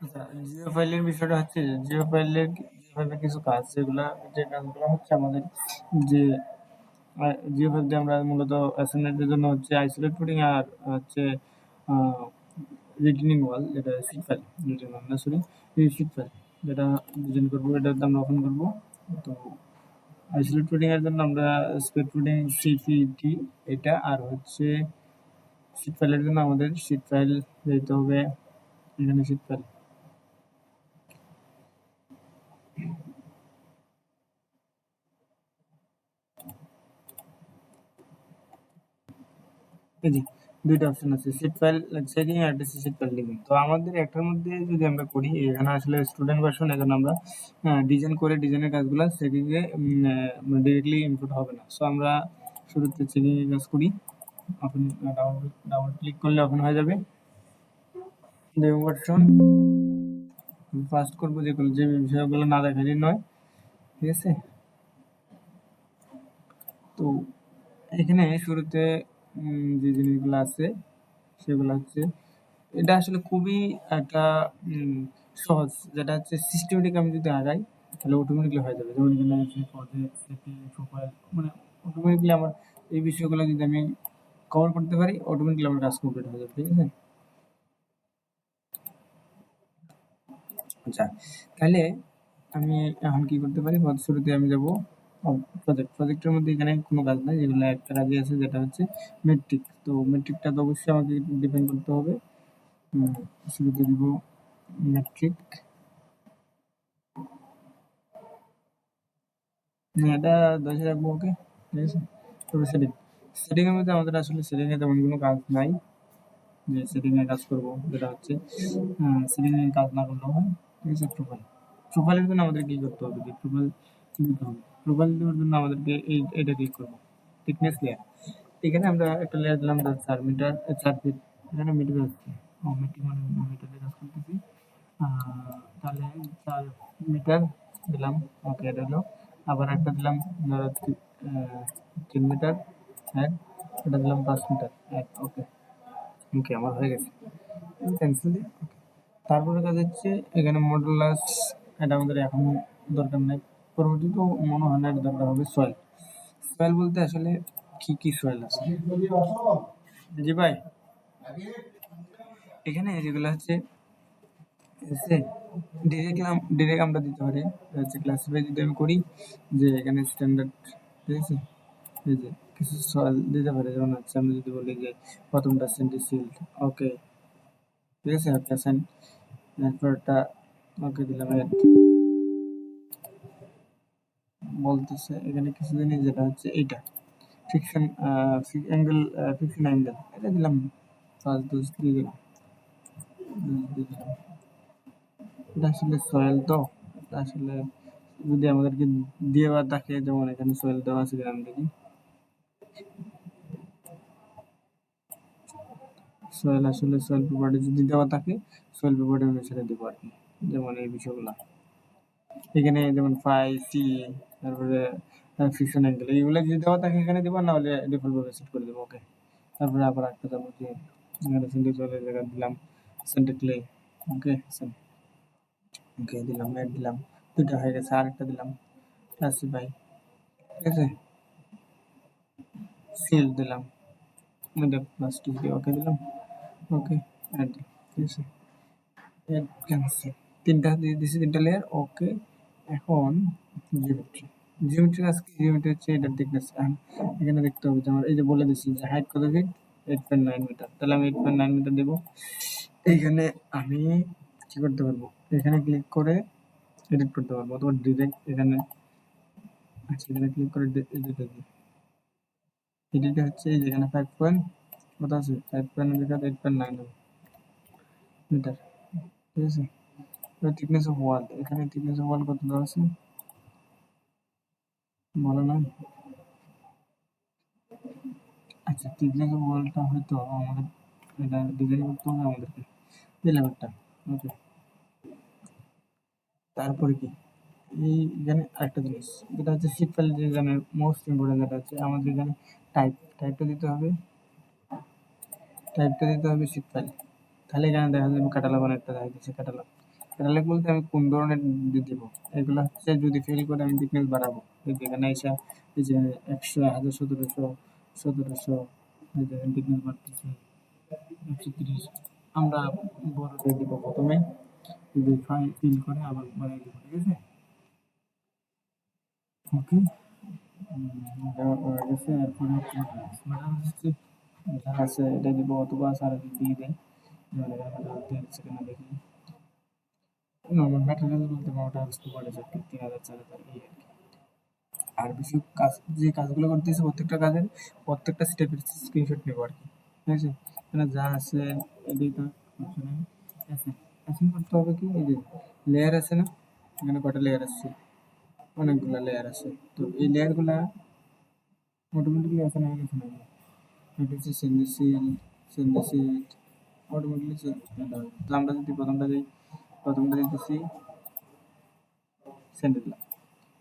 আচ্ছা, জিও ফাইলের বিষয়টা হচ্ছে যে জিও ফাইলের কিছু কাজ যে কাজগুলো হচ্ছে আমাদের যে জিও ফাইল দিয়ে আমরা মূলত অ্যাসাইনমেন্টের জন্য হচ্ছে আইসোলেট পুটিং আর হচ্ছে রিটেনিং ওয়াল, যেটা শিট ফাইল, রিটেন ওয়াল না সরি, শিট ফাইল, যেটা ডিজাইন করবো, এটা আমরা ওপেন করবো। তো আইসোলেট পুটিং এর জন্য আমরা স্প্রেড পুটিং সিপিটি এটা, আর হচ্ছে শিট ফাইলের জন্য আমাদের শিট ফাইল দিতে হবে। এখানে শিট ফাইল, এই যে দুইটা অপশন আছে, শিট ফাইল চেকিং আর একটা শিট ফাইল লিঙ্কিং। তো আমাদের একটার মধ্যে যদি আমরা করি, এখানে আসলে স্টুডেন্ট ভার্সন, এখানে আমরা ডিজাইন করে ডিজাইনের কাজগুলো চেকিং এ ডিরেক্টলি ইনপুট হবে না। সো আমরা শুরুতে চেকিং এর কাজ করি। ওপেন, ডাবল ক্লিক করলে ওপেন হয়ে যাবে ডেমো ভার্সন। ফার্স্ট করবো যেগুলো, যে বিষয়গুলো না দেখারই নয়, ঠিক আছে। তো এখানে শুরুতে যে জিনিসগুলো আছে সেগুলো হচ্ছে, এটা আসলে খুবই একটা সহজ, যেটা হচ্ছে সিস্টেমেটিক আমি যদি আগাই তাহলে অটোমেটিকলি হয়ে যাবে। যেমন এখানে আছে প্রজেক্ট, সেটিং, প্রোফাইল, মানে অটোমেটিকলি আমার এই বিষয়গুলো যদি আমি কভার করতে পারি, অটোমেটিকলি আমার কাজ কমপ্লিট হয়ে যাবে, ঠিক আছে। আচ্ছা, তাহলে আমি এখন কি করতে পারি, শুরুতে আমি যাব প্রজেক্টের মধ্যে। এখানে কোনো কাজ নাই, যেগুলো একটা কাজই আছে, যেটা হচ্ছে মেট্রিক। তো মেট্রিকটা তো অবশ্যই আমাকে ডিপেন্ড করতে হবে। শুরুতে দিব মেট্রিক, এটা 10 রাখবো, ওকে, ঠিক আছে। তবে সেটিং এর মধ্যে আমাদের আসলে সেটিং এ তেমন কোনো কাজ নাই, যে সেটিং এ কাজ করব, যেটা হচ্ছে সেটিং এ কাজ না করলেও হয়, ঠিক আছে। প্রোফাইলের জন্য আমাদের কি করতে হবে, যে প্রোফাইল দিতে হবে। প্রোফাইল দেওয়ার জন্য আমাদেরকে এটা ক্লিক করবো, থিকনেস লেয়ার। এখানে আমরা একটা লেয়ার দিলাম 4 মিটার, 4 ফিট। এখানে মিটার আসছে, মিটার মানে মিটারে কাজ করতেছি। তাহলে 4 মিটার দিলাম, ওকে, এটা হলো। আবার একটা দিলাম 3 মিটার এক, এটা দিলাম 5 মিটার এক, ওকে। ওকে, আমার হয়ে গেছে, ক্যান্সেল দিই। তারপরে কাজ হচ্ছে এখানে মডুলাস, এটা আমাদের এখন দরকার নাই, পরবর্তীতে মনে হয় না এটা দরকার হবে। সয়েল, সয়েল বলতে আসলে কি কি সয়েল আছে, জি ভাই। এখানে যেগুলো হচ্ছে ডিরেক্ট আমরা দিতে পারি, হচ্ছে ক্লাসিফাই যদি আমি করি, যে এখানে স্ট্যান্ডার্ড, ঠিক আছে। এই যে কিছু সয়েল দিতে পারে, যেমন হচ্ছে আমি যদি বলি যে প্রথমটা সেন্টিসিল্ড, ওকে, ঠিক আছে, একটা সেন্ট, এরপরটা ওকে দিলাম। বলতেছে এখানে কিছু জিনিস, যেটা হচ্ছে এইটা ফিকশন অ্যাঙ্গেল, ফিকশন অ্যাঙ্গেল, এটা দিলাম 5 দিয়ে দিলাম, দিয়ে দিলাম। এটা আসলে সয়েল, তো এটা আসলে যদি আমাদেরকে দেওয়া থাকে, যেমন এখানে সয়েল দেওয়া আছে, আমি দেখি সয়েল, আসলে সয়েল পেপারটা যদি দেওয়া থাকে, সয়েল পেপারটা আমি সেটা দেবো আর কি। যেমন এই বিষয়গুলা এখানে, যেমন ফাই সি, তারপরে ফিকশন অ্যাঙ্গেল, এইগুলো যদি দেওয়া থাকে এখানে দেবো, না হলে ডিফল্ট ভাবে সেট করে দেবো, ওকে। তারপরে আবার একটা যাবো, যে এখানে সেন্টার সয়েলের জায়গা দিলাম সেন্টার ক্লে, ওকে, ওকে দিলাম, অ্যাড দিলাম, দুটো হয়ে গেছে। আরেকটা দিলাম ক্লাসিফাই, ঠিক আছে, সিল দিলাম, মিডল প্লাস 2 দিয়ে ওকে দিলাম, ওকে, অ্যাড দিলাম, ঠিক আছে, অ্যাড ক্যান্সেল। তিনটা দিয়ে দিছি, তিনটা লেয়ার, ওকে। এখন জিওমেট্রি, জিওমেট্রি আজকে জিওমেট্রি হচ্ছে এটা থিকনেস। এখানে দেখতে হবে যে আমার, এই যে বলে দিচ্ছি যে হাইট কত ফিট, 8.9 মিটার, তাহলে আমি 8.9 মিটার দেবো। এইখানে আমি কি করতে পারবো, এখানে ক্লিক করে এডিট করতে পারবো, অথবা ডিরেক্ট এখানে, আচ্ছা, এখানে ক্লিক করে এডিট করবো। এডিটে হচ্ছে এই যেখানে 5 পয়েন্ট কত আছে, 5 পয়েন্ট লেখা 8.9 মিটার, ঠিক আছে। এবার থিকনেস অফ ওয়াল, এখানে থিকনেস অফ ওয়াল কত দেওয়া আছে, বলা নাই। আচ্ছা, থিকনেস অফ ওয়ালটা হয়তো আমাদের এটা ডিজাইন করতে হবে আমাদেরকে, দিলাম একটা, ওকে। তারপরে কি, এই এখানে আরেকটা জিনিস, যেটা হচ্ছে শিট ফাইল ডিজাইনের মোস্ট ইম্পর্টেন্ট, যেটা হচ্ছে আমাদের এখানে টাইপটা দিতে হবে, শিট ফাইল। তাহলে এখানে দেখা যাবে ক্যাটালগ, অনেকটা দেখা যাচ্ছে ক্যাটালগ। প্যারালাল বলতে আমি কোন ধরনের দিব, এগুলো হচ্ছে যদি ফেল করে আমি থিকনেস বাড়াবো। দেখবে এখানে এসে এই যে 100, 1000, 1700, 1700, এই যে থিকনেস বাড়তেছে 130। আমরা বড়টা দিব প্রথমে, যদি ফিল করে আবার বাড়িয়ে দিব, ঠিক আছে? ওকে, দেওয়া হয়ে গেছে। এরপরে হচ্ছে যা আছে এটা দিব, অথবা সারা দিয়ে দেয়, সেখানে দেখি নর্মাল ম্যাটেরিয়াল বলতে ওটা আসতে পারে যে 3000, 4000 এই আর কি। আর বেশি কাজ, যে কাজগুলো করতেছি প্রত্যেকটা কাজের প্রত্যেকটা স্টেপের স্ক্রিনশট নেবো আর কি, ঠিক আছে? এখানে যা আছে এডিটর অপশনে আছে, এখন করতে হবে কি, এই যে লেয়ার আছে না, এখানে কটা লেয়ার আছে, অনেকগুলো লেয়ার আছে। তো এই লেয়ারগুলা অটোমেটিকলি এখানে হয়ে গেছে নাকি, এটা হচ্ছে সেন্ডিসিট অটোমেটিকলি। তো আমরা যদি প্রথমটা দিতেছি সেন্ড দিলাম,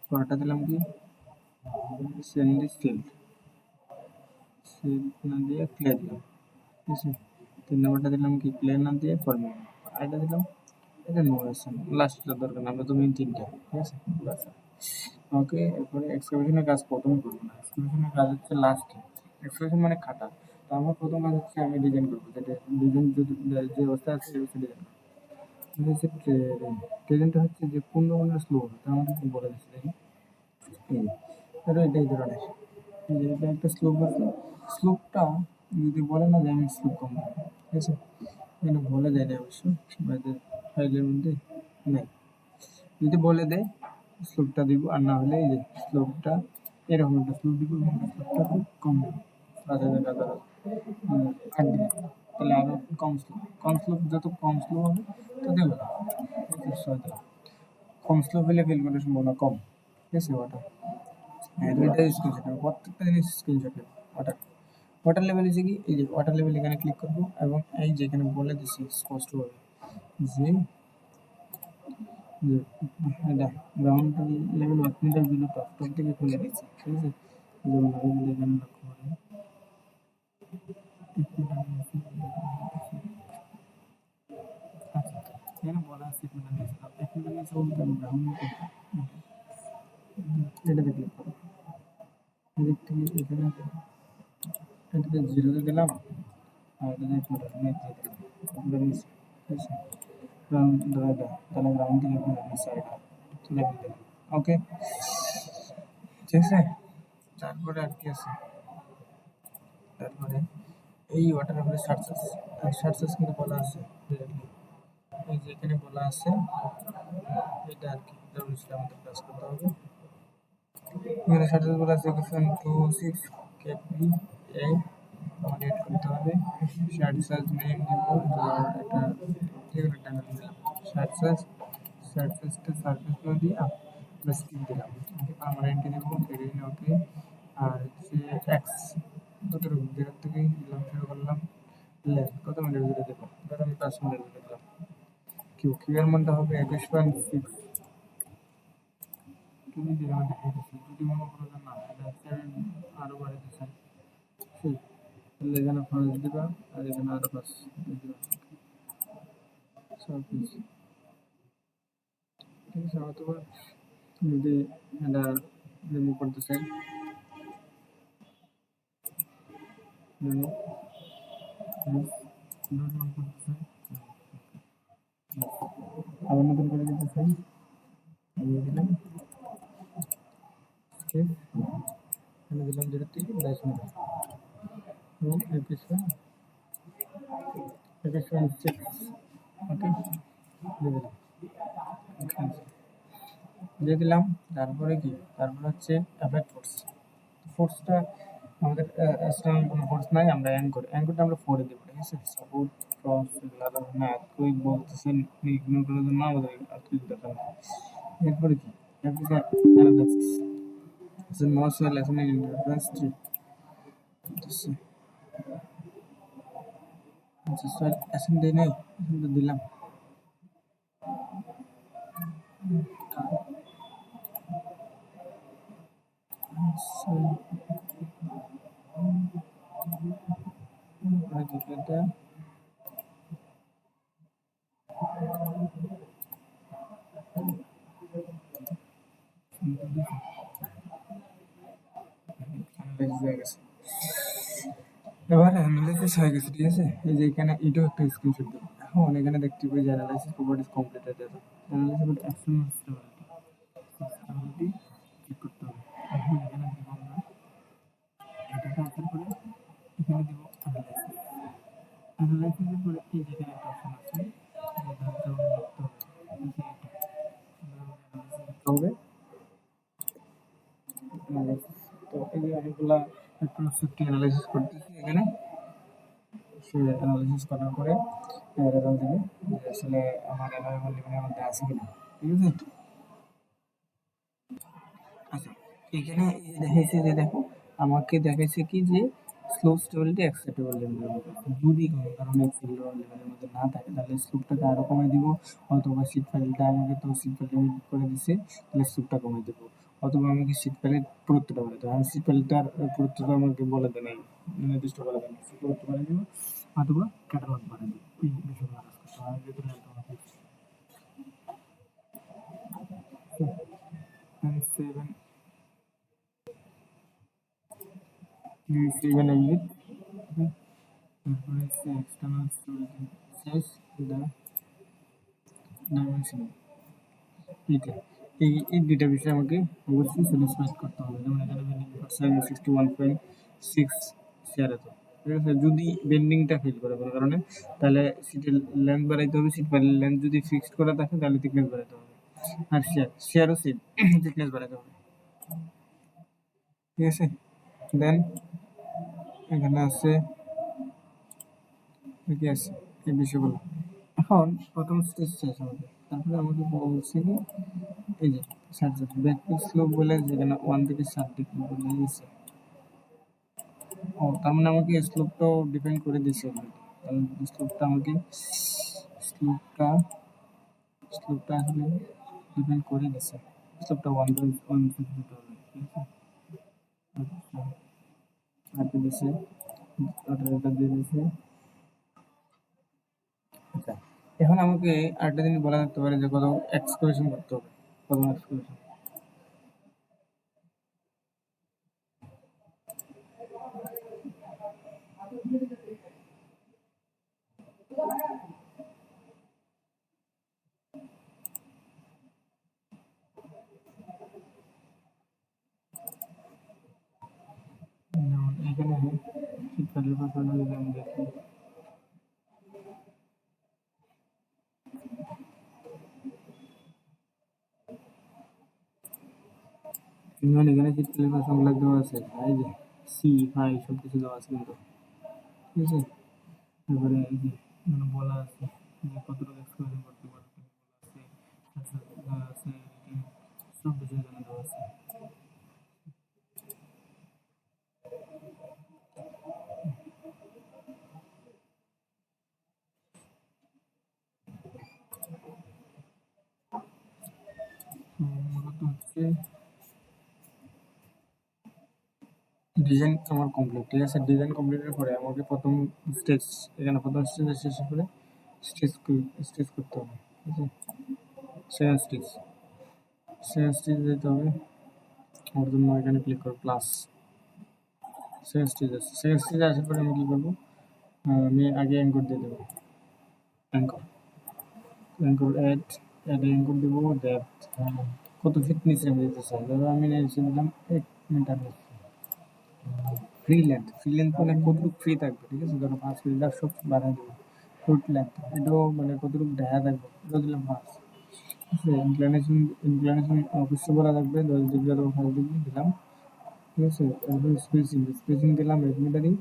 পরেরটা দিলাম কি সেন্ডিসিল্ড, সিল্ড না দিয়ে ক্লে দিলাম, ঠিক আছে? 3 নাম্বারটা দিলাম কি ক্লে না দিয়ে ফর্মিং, আর এটা দিলাম, এটা নো আছে, লাস্টটা দরকার না, আমরা তো মেইন তিনটা, ঠিক আছে? বাস। ওকে, এরপরে এক্সক্যাভেশনের কাজ প্রথম করবো না, এক্সক্যাভেশনের কাজ হচ্ছে লাস্টে। এক্সক্যাভেশন মানে খাটা। তো আমার প্রথম কাজ হচ্ছে আমি ডিজাইন করবো, যেটা ডিজাইন যদি যে অবস্থা আছে সেই অবস্থা ডিজাইন করবো। এটা হচ্ছে ট্রেডিংটা হচ্ছে যে কোন ধরনের স্লো হবে তা আমাদের বলে দিচ্ছে, দেখি এই ধরো এটা এই ধরনের, এই যে এটা একটা স্লোপ আছে, স্লোপটা যদি বলে না যে আমি স্লোপ কম দেবো, ঠিক আছে? এখানে বলে দেয় না অবশ্য, বাইরের ফাইলের মধ্যে নাই, যদি বলে দেয় স্লোপটা দিব, আর না হলে এই যে স্লোপটা এরকম একটা স্লোপ দিব, এবং স্লোপটা খুব কম দেবো, 5000 ধরো 8 দিলাম, তাহলে আরো কম স্লোপ, যত কম স্লোপ হবে তত ভালো, ঠিক আছে? কম স্লোপ হলে ফেল করার সম্ভাবনা কম, ঠিক আছে? ওটা হ্যাঁ, এটা স্ক্রিনশট নেবো, প্রত্যেকটা জিনিস স্ক্রিনশট নেবো। ওটা ওয়াটার লেভেল হচ্ছে কি, এই যে ওয়াটার লেভেল এখানে ক্লিক করবো, এবং এই যে এখানে বলে দিচ্ছি স্পষ্টভাবে যে যে এটা ground level 1 meter below top থেকে খুলে দিচ্ছি, ঠিক আছে? যেমন আমি যদি এখানে লক্ষ্য করি, আচ্ছা, এখানে বলা আছে 1 মিটার নিচে, 1 মিটার নিচে বলতে আমি গ্রাউন্ড এটাতে ক্লিক করবো, এদিক থেকে এখানে এটাতে 0-তে দিলাম, আর এটাতে 1 মিটার নিচে দিলাম, 1 মিটার নিচে, ঠিক আছে? গ্রাউন্ড ধরে দাও, তাহলে গ্রাউন্ড থেকে 1 মিটার নিচে এটা লেভেল দিলাম। ওকে, ঠিক আছে? তারপরে আর কি আছে, তারপরে এই ওয়াটার লেভেলে সার্চেস কিন্তু বলা আছে clearly। এই যে এখানে বলা আছে এটা আর কি, এটা অনুসারে আমাদের কাজ করতে হবে। এখানে সার্চেস বলা আছে 26 কেপি এ আমাদের এড করতে হবে। সার্চ নেম দিব, একটা যেকোনো একটা নাম দিলাম, সার্চেসটা সার্ফেস না দিয়ে আমরা স্কিপ দিলাম, ওকে? পার্মানেন্ট দিব, গ্রিন, ওকে। আর হচ্ছে এক্স কতটুকু, 0 থেকে দিলাম, শুরু করলাম, লেন্থ কত মিটার জুড়ে দেবো, ধরো আমি 5 মিটার জুড়ে দিলাম। কিউ এর মানটা হবে 21.6, তুমি যে আমার দেখাই দিচ্ছি, যদি মনে করো যে না এটা হচ্ছে আরো বাড়াতে চাই, ঠিক, তাহলে এখানে 5 দিবা, আর এখানে আরো 5 দিবা, সব কিছু, ঠিক আছে? অথবা যদি এটা রিমুভ করতে চাই, রিমুভ রিমুভ করতে চাই, আবার নতুন করে দিতে চাই, দিয়ে দিলাম, ঠিক, এখানে দিলাম 0 থেকে 22 মিটার, এবং 21.6, ওকে, দিয়ে দিলাম, দিয়ে দিলাম। তারপরে কি, তারপরে হচ্ছে অ্যাফেক্ট ফোর্স। ফোর্সটা আমাদের এক্সটার্নাল কোনো ফোর্স নাই, আমরা অ্যাঙ্করটা আমরা 4 এ দেবো, ঠিক আছে? সাপোর্ট ফ্রম না আর্থকুইক বলতেছেন, ইগনোর করার জন্য আমাদের আর্থকুইক দরকার নেই। এরপরে কি, অ্যানালাইসিস আছে, মোস্ট লেসন ইন ইন্টারফারেন্স 3, আচ্ছা সয়েল অ্যাসেন্ডে নেই, অ্যাসেন্ডে দিলাম, এটা হয়ে গেছে। এবার অ্যানালাইসিস হয়ে গেছে, ঠিক আছে? এই যে এখানে এটাও একটা স্ক্রিনশট দেবো। এখন এখানে দেখতে পাই যে অ্যানালাইসিস প্রপার্টিজ কমপ্লিটেড আছে। Analysis but external stability check করতে হবে। এখন এখানে দিব আমরা এটাকে ওপেন করে এখানে দিব অ্যানালাইসিস। অ্যানালাইসিসের পরে এই যে এখানে একটা অপশন আছে, যেটা হচ্ছে আমাদের লিখতে হবে। এই যে এটা অ্যানালাইসিস লিখতে হবে। অ্যানালাইসিস, তো এই যে অনেকগুলা সেফটি অ্যানালাইসিস করতেছি এখানে। সে অ্যানালাইসিস করার পরে রেজাল্ট দেবে যে আসলে আমার অ্যালাউয়েবল লিমিটের মধ্যে আছে কিনা, ঠিক আছে? আচ্ছা, এখানে এই যে দেখাইছে যে দেখো আমাকে দেখাইছে কি যে স্লোপ স্টেবিলিটি অ্যাকসেপ্টেবল লেভেলের মধ্যে আছে। যদি কোনো কারণে অ্যাকসেপ্টেবল লেভেলের মধ্যে না থাকে তাহলে স্লোপটাকে আরো কমাই দিব, অথবা শীট ফাইলটা আমাকে তো শীট ফাইল লিমিট করে দিছে, তাহলে স্লোপটা কমাই দিব, অথবা আমাকে শীট ফাইলের পুরুত্বটা বলে দেবো। আমি শীট ফাইলটার পুরুত্বটা আমাকে বলে দেয় নাই, নির্দিষ্ট বলে দেয় নাই, পুরুত্ব বাড়াই দিব অথবা ক্যাটালগ বাড়াই দিব, এই বিষয়গুলো কাজ করতে হবে। আর যেহেতু ল্যান্ড আমার ফিক্স 7 7 exit, তারপরে হচ্ছে এক্সটার্নাল স্টোরেজ সাইজ দা ডাইমেনশন, এইটা এই দুইটা বিষয় আমাকে অবশ্যই স্যাটিসফাই করতে হবে। যেমন এখানে বেন্ডিং পার্সেন্ট 61.6 শেয়ার আছে, ঠিক আছে? যদি বেন্ডিংটা ফিল করে কোনো কারণে তাহলে সিটের লেন্থ বাড়াইতে হবে, সিট পাইলের লেন্থ যদি ফিক্সড করা থাকে তাহলে থিকনেস বাড়াইতে হবে, আর শেয়ারও সিট থিকনেস বাড়াইতে হবে, ঠিক আছে? দেন এখানে আছে কি আছে এই বিষয়গুলো। এখন প্রথম স্টেজ শেষ আমাদের, তারপরে আমাকে বলছে কি এই যে ব্যাক টু স্লোপ বলে যেখানে 1 থেকে 7 ডিগ্রি বলে দিয়েছে। ও তার মানে আমাকে স্লোপটাও ডিপেন্ড করে দিয়েছে অলরেডি। কারণ স্লোপটা আমাকে স্লোপটা স্লোপটা আসলে ডিপেন্ড করে দিয়েছে। স্লোপটা 1 দিতে হবে, ঠিক আছে? আচ্ছা, আর কি দিয়েছে? এটা দিয়ে দিয়েছে। আচ্ছা, এখন আমাকে আরেকটা জিনিস বলা যেতে পারে যে কত এক্সক্লুশন করতে হবে, কত এক্সক্লুশন। যেমন এখানে শীতকালের ফসল যদি আমি দেখি, যেমন এখানে শীতকালের ফসলগুলো দেওয়া আছে, এই যে সি ফাই সব কিছু দেওয়া আছে কিন্তু, ঠিক আছে? তারপরে এই যে এখানে বলা আছে যে কতটুকু এক্সক্লুশন করতে পারবে বলা আছে, দেওয়া আছে রেটিং, সব কিছু এখানে দেওয়া আছে। মূলত হচ্ছে ডিজাইন আমার কমপ্লিট, ঠিক আছে? ডিজাইন কমপ্লিটের পরে আমাকে প্রথম স্টেজ, এখানে প্রথম স্টেজ শেষের পরে স্টেজ স্টেজ করতে হবে, ঠিক আছে? সেকেন্ড স্টেজ, সেকেন্ড স্টেজ যেতে হবে, ওর জন্য এখানে ক্লিক করো প্লাস। সেকেন্ড স্টেজ আছে, সেকেন্ড স্টেজে আসার পরে আমি কী করবো, আমি আগে অ্যাঙ্কর দিয়ে দেবো, অ্যাঙ্কর অ্যাঙ্কর অ্যাড অ্যাঙ্কর দেবো ডেপথ, কত ফিট নিচে আমি দিতে চাই, ধরো আমি নিচে দিলাম 1 মিটার নিচে। ফ্রি লেন্থ মানে কতটুকু ফ্রি থাকবে, ঠিক আছে? ধরো 5 মিটার সব বাড়াই দেবো। ফুট লেন্থ এটাও মানে কতটুকু দেখা থাকবে, এটা দিলাম 5, ঠিক আছে? ইনক্লিনেশন অবশ্যই বলা থাকবে 10 ডিগ্রি অথবা 5 ডিগ্রি দিলাম, ঠিক আছে? তারপরে স্পেসিং দিলাম 1 মিটারই,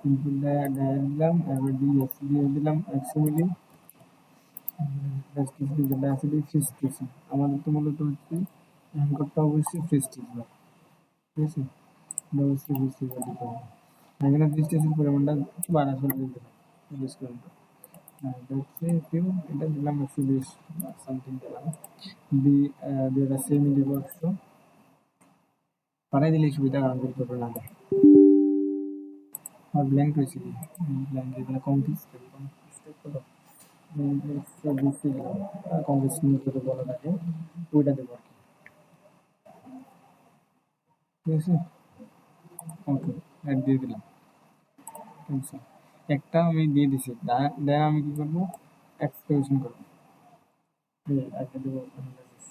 ইনপুট দিলাম, এবার ডিএস দিয়ে দিলাম 100 মিলি, স্পেসিং আমাদের তো মূলত হচ্ছে অ্যাঙ্করটা অবশ্যই ফ্রি স্টিচ হয়, ঠিক আছে? এটা অবশ্যই ফ্রি স্টিচ দিতে হবে। এখানে ফ্রি স্টিচের পরিমাণটা একটু বাড়া করে দিলাম 40 পর্যন্ত। এটা হচ্ছে ফিউ, এটা দিলাম 120 সামথিং দিলাম, দুইটা সেমি দিব 100, বাড়াই দিলেই সুবিধা, কারণ করতে পারবে না। আর ব্ল্যাঙ্ক রয়েছে কি, ব্ল্যাঙ্ক এখানে কমপ্লিট কত 120 দিলাম, কমপ্লিট নিতে বলা থাকে ওইটা দেবো আর কি। ঠিক আছে, ওকে অ্যাড দিয়ে দিলাম, ক্যান্সেল। একটা আমি দিয়ে দিছি, দেন আমি কি করবো, এক্সক্লুশন করবো। আগে দেবো অ্যানালাইসিস,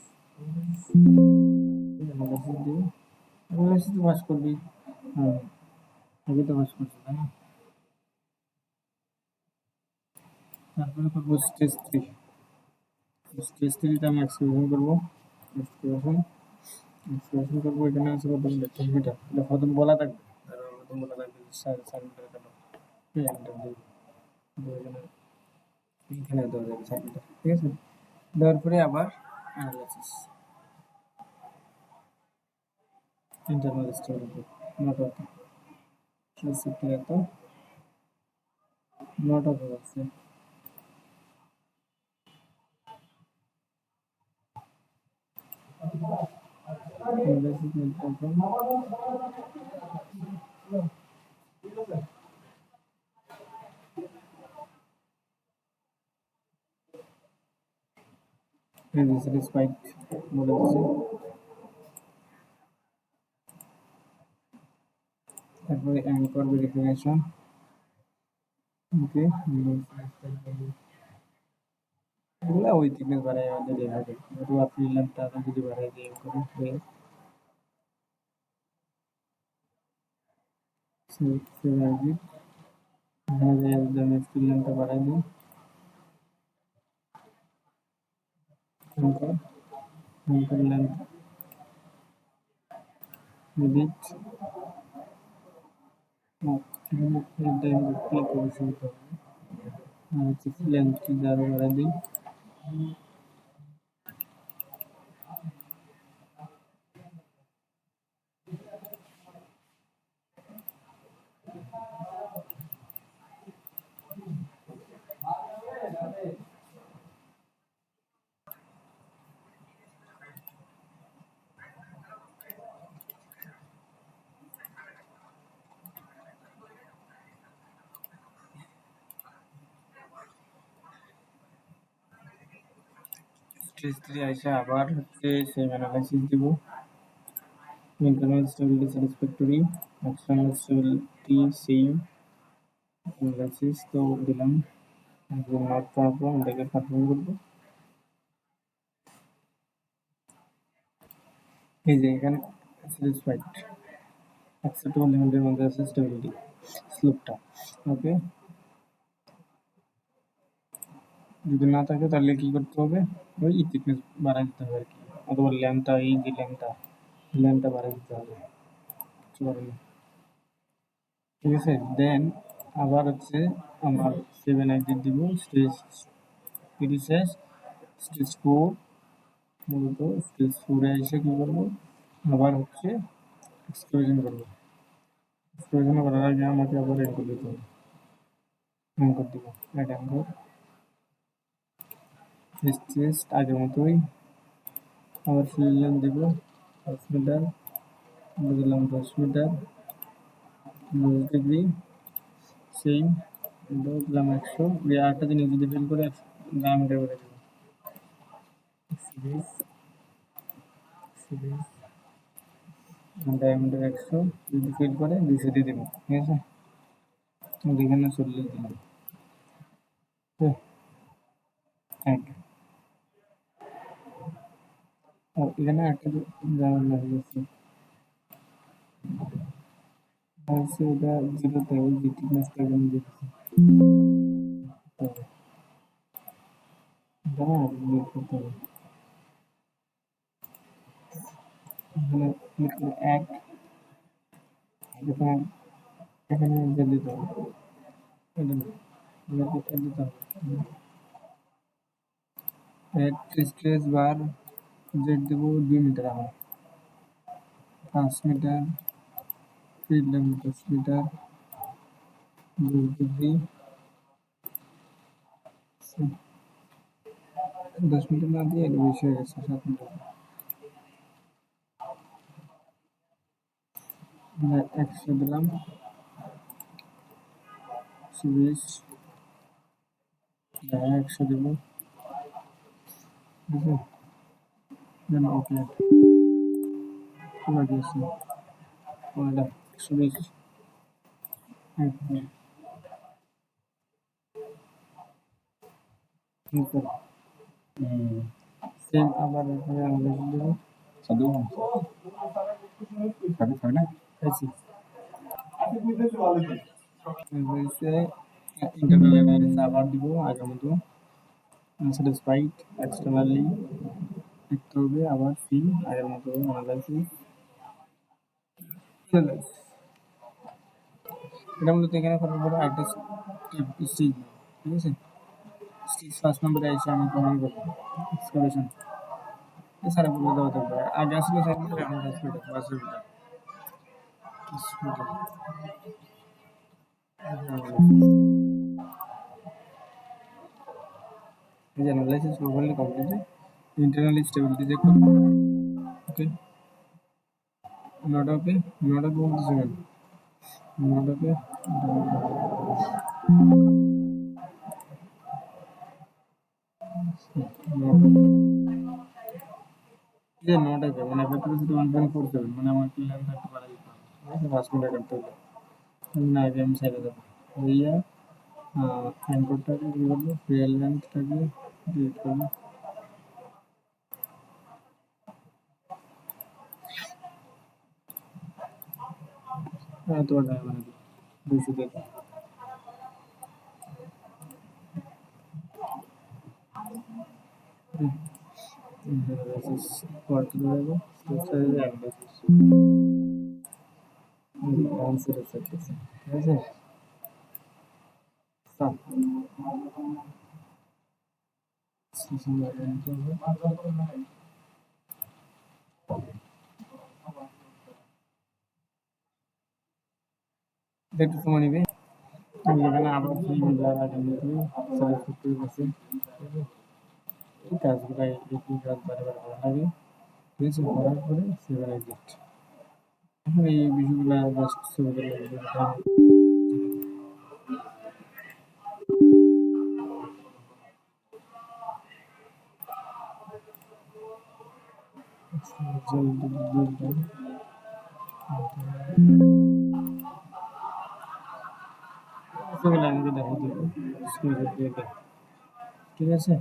অ্যানালাইসিস দিয়ে অ্যানালাইসিস তো পাস করবি। হ্যাঁ, আগে তো পাস করছি তাই না। তারপরে করবো স্টেজ থ্রি। স্টেজ থ্রিতে আমি এক্সক্লুশন করবো, এক্সক্লুশন এক্সক্লুশন করবো। এখানে আছে কত মিটার, এটা প্রথম বলা থাকবে, প্রথম বলা থাকবে সার্ভিটার কেন এন্টার দিই, এখানে এখানে দেওয়া যাবে সার্ভিটার, ঠিক আছে। দেওয়ার পরে আবার analysis, internal stability not okay, সেটা এত নট ওকে আছে। Analysis not problem, this is quite বলে দিচ্ছি। তারপরে অ্যাঙ্কর ভেরিফিকেশন, ওকে এগুলা ওই থিকনেস বাড়াই আমাদের এইভাবে, একটু আপনি ল্যাম্পটা আরো যদি বাড়াই দিয়ে করে সেভ আসবে, এখানে যে একদম স্ক্রিন ল্যাম্পটা বাড়াই দিই, anchor anchor lamp edit, time click করে শুরু করবো, আর হচ্ছে লেন্থ আরো বাড়াই দিই, স্টেজ থ্রি আইসা আবার হচ্ছে সেম অ্যানালাইসিস দিব, internal stability satisfactory, external stability same, analysis তো দিলাম, নট প্রবলেম, এটাকে কনফার্ম করবো। এই যে এখানে স্যাটিসফাইড, অ্যাকসেপ্টেবল লিমিটের মধ্যে আছে স্টেবিলিটি স্লোপটা, ওকে। যদি না থাকে তাহলে কি করতে হবে, ওই থিকনেস বাড়াই দিতে হবে আর কি, অথবা ল্যাম্পটা, এই যে ল্যাম্পটা বাড়াই দিতে হবে, কিছু করার নেই। ঠিক আছে, দেন আবার হচ্ছে আমার 7 দিব, স্টেজ থ্রি শেষ, স্টেজ ফোর, মূলত স্টেজ ফোরে এসে কি করবো, আবার হচ্ছে এক্সক্লুশন করবো। এক্সক্লুশন করার আগে আমাকে আবার এনকোড দিতে হবে, এনকোড দিব, অ্যাড এনকোড স্টেজ আগের মতোই, আবার ফিল্ড লেন্থ দিব 10 মিটার, দিলাম 10 মিটার, 10 ডিগ্রি সেম, দিলাম 100। আরেকটা জিনিস যদি ফিল করে ডায়ামিটার করে দেবো, সিরিজ সিরিজ ডায়ামিটার 100, যদি ফিল করে 200 দিয়ে দেবো, ঠিক আছে। এখানে 40 দিলাম, অ্যাড। ও এখানে একটা ঝামেলা হয়ে গেছে, হচ্ছে ওটা জিরোতে ওই যে থিকনেসটা এখানে দিচ্ছি, এটা না বের করতে হবে, এখানে ক্লিক করে অ্যাড, এখানে এখানে যে দিতে হবে, এটা না, এটা দিতে হবে, অ্যাড স্ট্রেস বার জেড দেবো 2 মিটার, আমার 5 meter, field length 10 meter, 10 degree, 10 meter না দিয়ে এটা বেশি হয়ে গেছে, 7 মিটার, 100 দিলাম, 120, 100 দেবো, ঠিক আছে, দেন ওকে লাগিয়েছি। কোনটা 120 সেম আবার এখানে আমরা দেব সাধু সাধু হয় না খাইছি হয়েছে ইন্টারনাল অ্যানালাইসিস আবার দিব আগের মতো স্যাটিসফাইড এক্সটার্নালি লিখতে হবে আবার সি আগের মতো অ্যানালাইসিস এটা মূলত এখানে করার পরে একটা স্টেজ ঠিক আছে স্টেজ ফার্স্ট নম্বরে এসে আমি কমন করবো এক্সক্যাভেশন সারা বলে দেওয়া থাকবে আগে আসলে থাকবে এখন হসপিটাল হসপিটাল এই যে analysis properly completed internally stability check করো ওকে নট ওকে বলতেছে কেন নট ওকে যে নট ওকে মানে ক্যাপাসিটি 1.47 মানে আমার ক্লিয়ার থাকতে পারে ঠিক আছে 5 মিনিট করতে হবে না আগে আমি ছেড়ে দেবো ভাইয়া অ্যাঙ্করটাকে কি করবো রিয়েল লেন্থটাকে ডিলিট করবো তোমার টাকা মানে 200 টাকা analysis করতে দেবো স্ট্রাকচারাল অ্যানালাইসিস আনসার আছে ঠিক আছে সাম দেখতে সময় নিবে এখানে আবার সেই যারা কিন্তু সার্চ করতে আছে এই কাজগুলো একই কাজ বারবার করা লাগে ঠিক আছে করার পরে সেভেন এক্সিট এখন এই বিষয়গুলো জাস্ট সেভেন এক্সিট সেগুলো আমাকে দেখাই দেবো স্ক্রিনশট দিয়ে দেখ ঠিক আছে